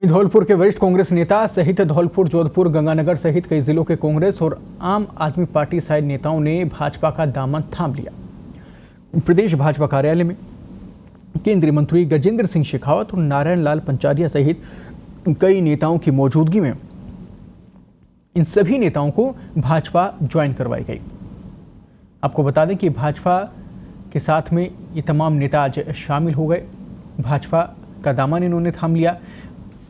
धौलपुर के वरिष्ठ कांग्रेस नेता सहित धौलपुर, जोधपुर, गंगानगर सहित कई जिलों के कांग्रेस और आम आदमी पार्टी साइड नेताओं ने भाजपा का दामन थाम लिया। प्रदेश भाजपा कार्यालय में केंद्रीय मंत्री गजेंद्र सिंह शेखावत और नारायण लाल पंचारिया सहित कई नेताओं की मौजूदगी में इन सभी नेताओं को भाजपा ज्वाइन करवाई गई। आपको बता दें कि भाजपा के साथ में ये तमाम नेता आज शामिल हो गए। भाजपा का दामन इन्होंने थाम लिया।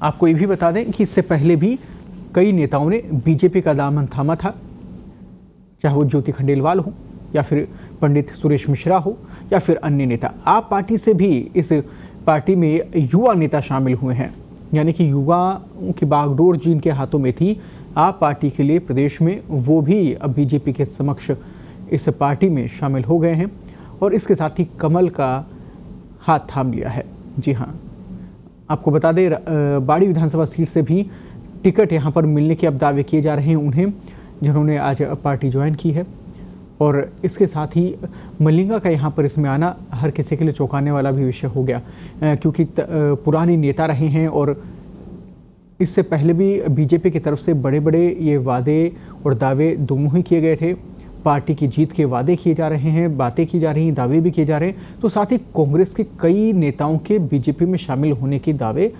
आपको ये भी बता दें कि इससे पहले भी कई नेताओं ने बीजेपी का दामन थामा था, चाहे वो ज्योति खंडेलवाल हो या फिर पंडित सुरेश मिश्रा हो या फिर अन्य नेता। आप पार्टी से भी इस पार्टी में युवा नेता शामिल हुए हैं, यानी कि युवाओं की बागडोर जिनके हाथों में थी आप पार्टी के लिए प्रदेश में, वो भी अब बीजेपी के समक्ष इस पार्टी में शामिल हो गए हैं और इसके साथ ही कमल का हाथ थाम लिया है। जी हाँ, आपको बता दें बाड़ी विधानसभा सीट से भी टिकट यहां पर मिलने के अब दावे किए जा रहे हैं उन्हें, जिन्होंने आज पार्टी ज्वाइन की है। और इसके साथ ही मलिंगा का यहां पर इसमें आना हर किसी के लिए चौंकाने वाला भी विषय हो गया, क्योंकि पुरानी नेता रहे हैं और इससे पहले भी बीजेपी की तरफ से बड़े बड़े ये वादे और दावे दोनों ही किए गए थे। पार्टी की जीत के वादे किए जा रहे हैं, बातें की जा रही हैं, दावे भी किए जा रहे हैं। तो साथ ही कांग्रेस के कई नेताओं के बीजेपी में शामिल होने के दावे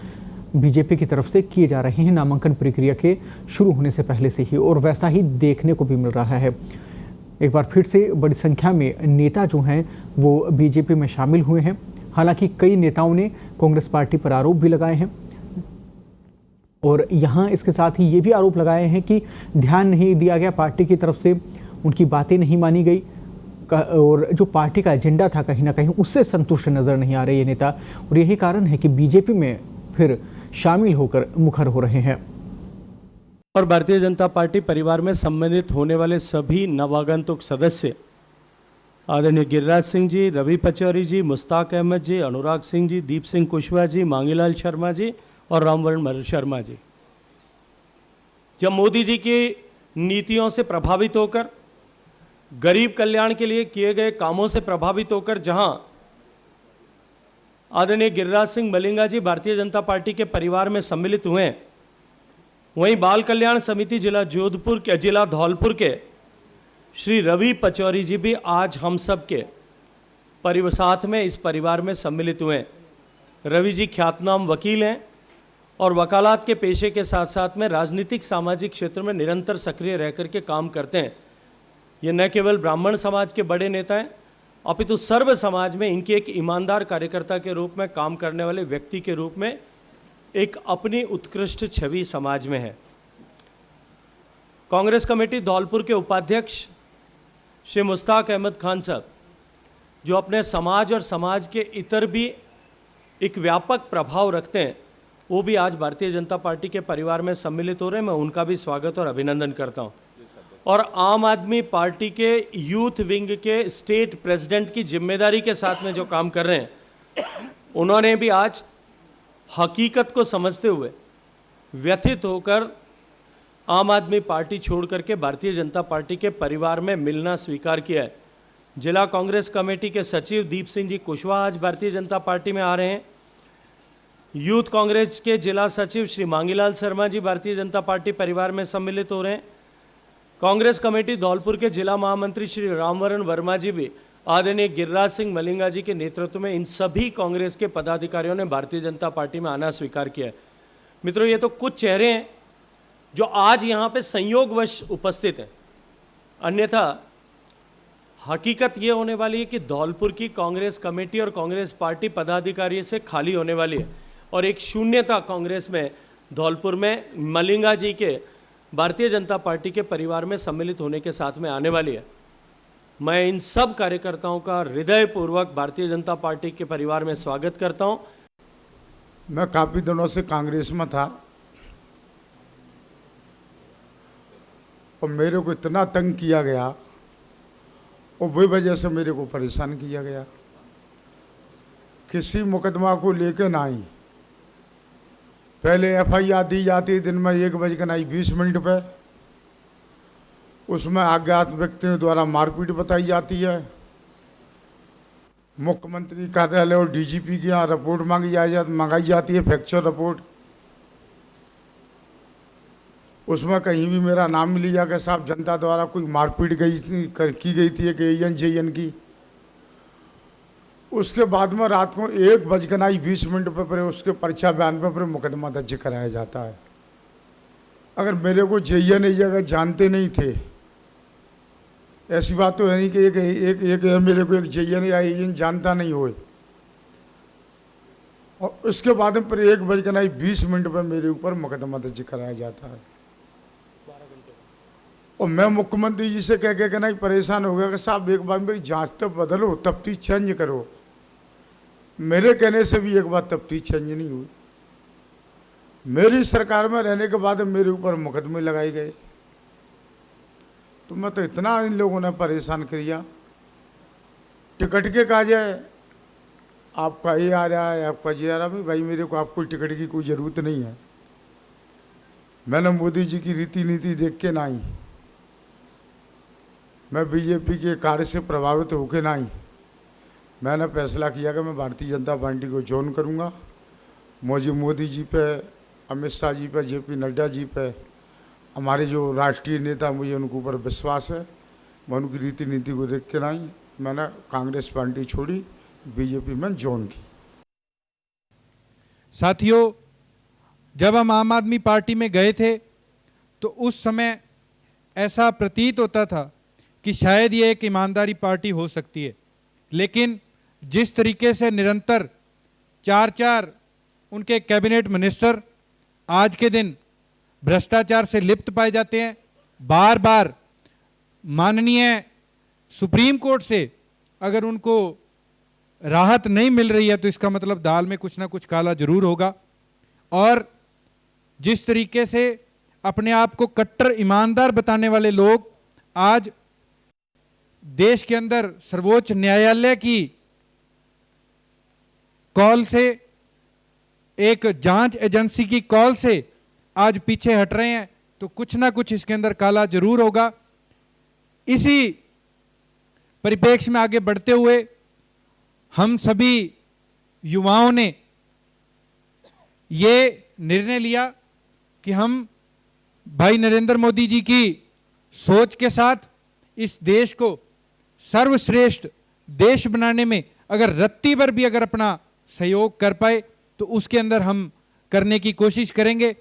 बीजेपी की तरफ से किए जा रहे हैं नामांकन प्रक्रिया के शुरू होने से पहले से ही, और वैसा ही देखने को भी मिल रहा है। एक बार फिर से बड़ी संख्या में नेता जो हैं वो बीजेपी में शामिल हुए हैं। हालांकि कई नेताओं ने कांग्रेस पार्टी पर आरोप भी लगाए हैं और यहाँ इसके साथ ही ये भी आरोप लगाए हैं कि ध्यान नहीं दिया गया पार्टी की तरफ से, उनकी बातें नहीं मानी गई और जो पार्टी का एजेंडा था कहीं ना कहीं उससे संतुष्ट नजर नहीं आ रहे ये नेता, और यही कारण है कि बीजेपी में फिर शामिल होकर मुखर हो रहे हैं। और भारतीय जनता पार्टी परिवार में सम्मिलित होने वाले सभी नवागंतुक सदस्य आदरणीय गिरिराज सिंह जी, रवि पचौरी जी, मुश्ताक अहमद जी, अनुराग सिंह जी, दीप सिंह कुशवाहा जी, मांगीलाल शर्मा जी और रामवरण शर्मा जी, जब मोदी जी की नीतियों से प्रभावित होकर, गरीब कल्याण के लिए किए गए कामों से प्रभावित होकर जहां आदरणीय गिरिराज सिंह मलिंगा जी भारतीय जनता पार्टी के परिवार में सम्मिलित हुए, वहीं बाल कल्याण समिति जिला जोधपुर के, जिला धौलपुर के श्री रवि पचौरी जी भी आज हम सब के साथ में इस परिवार में सम्मिलित हुए। रवि जी ख्यातनाम वकील हैं और वकालत के पेशे के साथ साथ में राजनीतिक सामाजिक क्षेत्र में निरंतर सक्रिय रह करके काम करते हैं। ये न केवल ब्राह्मण समाज के बड़े नेता हैं, अपितु सर्व समाज में इनके एक ईमानदार कार्यकर्ता के रूप में काम करने वाले व्यक्ति के रूप में एक अपनी उत्कृष्ट छवि समाज में है। कांग्रेस कमेटी धौलपुर के उपाध्यक्ष श्री मुश्ताक अहमद खान साहब, जो अपने समाज और समाज के इतर भी एक व्यापक प्रभाव रखते हैं, वो भी आज भारतीय जनता पार्टी के परिवार में सम्मिलित हो रहे हैं। मैं उनका भी स्वागत और अभिनंदन करता हूं। और आम आदमी पार्टी के यूथ विंग के स्टेट प्रेसिडेंट की जिम्मेदारी के साथ में जो काम कर रहे हैं, उन्होंने भी आज हकीकत को समझते हुए व्यथित होकर आम आदमी पार्टी छोड़ करके भारतीय जनता पार्टी के परिवार में मिलना स्वीकार किया है। जिला कांग्रेस कमेटी के सचिव दीप सिंह जी कुशवाहा आज भारतीय जनता पार्टी में आ रहे हैं। यूथ कांग्रेस के जिला सचिव श्री मांगीलाल शर्मा जी भारतीय जनता पार्टी परिवार में सम्मिलित हो रहे हैं। कांग्रेस कमेटी धौलपुर के जिला महामंत्री श्री रामवरण वर्मा जी भी आदरणीय गिरिराज सिंह मलिंगा जी के नेतृत्व में इन सभी कांग्रेस के पदाधिकारियों ने भारतीय जनता पार्टी में आना स्वीकार किया है। मित्रों, ये तो कुछ चेहरे हैं जो आज यहाँ पे संयोगवश उपस्थित हैं, अन्यथा हकीकत ये होने वाली है कि धौलपुर की कांग्रेस कमेटी और कांग्रेस पार्टी पदाधिकारी से खाली होने वाली है और एक शून्यता कांग्रेस में धौलपुर में मलिंगा जी के भारतीय जनता पार्टी के परिवार में सम्मिलित होने के साथ में आने वाली है। मैं इन सब कार्यकर्ताओं का हृदयपूर्वक भारतीय जनता पार्टी के परिवार में स्वागत करता हूं। मैं काफ़ी दिनों से कांग्रेस में था और मेरे को इतना तंग किया गया और वही वजह से मेरे को परेशान किया गया। किसी मुकदमा को लेकर ना आई, पहले एफआईआर दी जाती दिन में 1:20 पे, उसमें अज्ञात व्यक्तियों द्वारा मारपीट बताई जाती है। मुख्यमंत्री कार्यालय और डीजीपी की यहाँ रिपोर्ट मंगाई जाती है, फैक्चर रिपोर्ट। उसमें कहीं भी मेरा नाम मिल गया कि साहब जनता द्वारा कोई मारपीट की गई थी कि AN की। उसके बाद में रात को 1:20 पर उसके पर्चा बयान पर मुकदमा दर्ज कराया जाता है। अगर मेरे को JN जगह जानते नहीं थे, ऐसी बात तो है नहीं कि एक मेरे को एक JN या AN जानता नहीं हो, और उसके बाद में पर 1:20 पर मेरे ऊपर मुकदमा दर्ज कराया जाता है। और मैं मुख्यमंत्री जी से कह के नहीं परेशान हो गया कि साहब एक बार मेरी जांच तो बदलो, तफ्तीश चेंज करो। मेरे कहने से भी एक बार तफ्तीश चेंज नहीं हुई। मेरी सरकार में रहने के बाद मेरे ऊपर मुकदमे लगाए गए। तो मैं तो इतना इन लोगों ने परेशान किया। टिकट के कहा जाए आपका ये आ रहा है, आपका ये आ रहा है। भाई मेरे को आपको टिकट की कोई ज़रूरत नहीं है। मैंने मोदी जी की रीति नीति देख के ना आई, मैं BJP के कार्य से प्रभावित होकर ना आई, मैंने फैसला किया कि मैं भारतीय जनता पार्टी को ज्वाइन करूंगा। मुझे मोदी जी पे, अमित शाह जी पे, JP नड्डा जी पे, हमारे जो राष्ट्रीय नेता, मुझे उनके ऊपर विश्वास है। मैं उनकी रीति नीति को देख के नहीं, मैंने कांग्रेस पार्टी छोड़ी, BJP में ज्वाइन की। साथियों, जब हम आम आदमी पार्टी में गए थे तो उस समय ऐसा प्रतीत होता था कि शायद ये एक ईमानदारी पार्टी हो सकती है, लेकिन जिस तरीके से निरंतर 4 उनके कैबिनेट मिनिस्टर आज के दिन भ्रष्टाचार से लिप्त पाए जाते हैं, बार बार माननीय सुप्रीम कोर्ट से अगर उनको राहत नहीं मिल रही है तो इसका मतलब दाल में कुछ ना कुछ काला जरूर होगा। और जिस तरीके से अपने आप को कट्टर ईमानदार बताने वाले लोग आज देश के अंदर सर्वोच्च न्यायालय की कॉल से, एक जांच एजेंसी की कॉल से आज पीछे हट रहे हैं, तो कुछ ना कुछ इसके अंदर काला जरूर होगा। इसी परिप्रेक्ष्य में आगे बढ़ते हुए हम सभी युवाओं ने ये निर्णय लिया कि हम भाई नरेंद्र मोदी जी की सोच के साथ इस देश को सर्वश्रेष्ठ देश बनाने में अगर रत्ती भर भी अगर अपना सहयोग कर पाए तो उसके अंदर हम करने की कोशिश करेंगे।